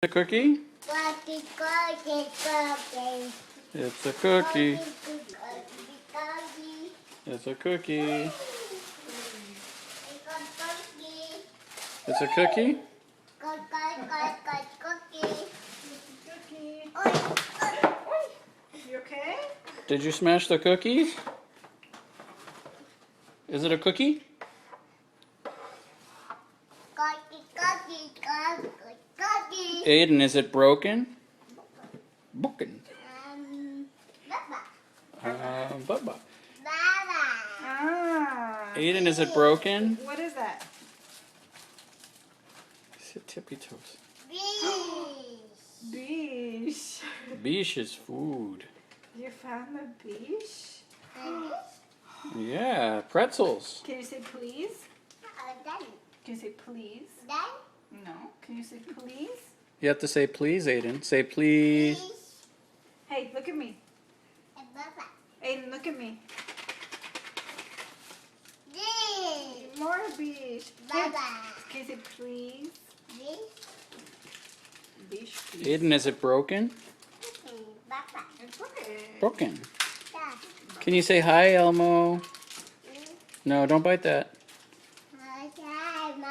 A cookie? Cookie, cookie, cookie. It's a cookie. Cookie. It's a cookie. It's It's a cookie. a cookie? Cookie. You okay? Did you smash the cookies? Is it a cookie? Cookie. Aiden, is it broken? Broken. Baba. Bubba. Baba. Ah. Aiden, is it broken? What is that? It's a tippy toes. Bees. Biche. Biche is food. You found the biche? Yeah, pretzels. Can you say please? Then. Can you say please? Then. No. Can you say please? You have to say please, Aiden. Say please. Bees. Hey, look at me. Baba. Aiden, look at me. Bees. More biche. Baba. Can you say please? Bees. Biche, please. Aiden, is it broken? Baba. It's okay. Broken. Da. Can you say hi, Elmo? No, don't bite that.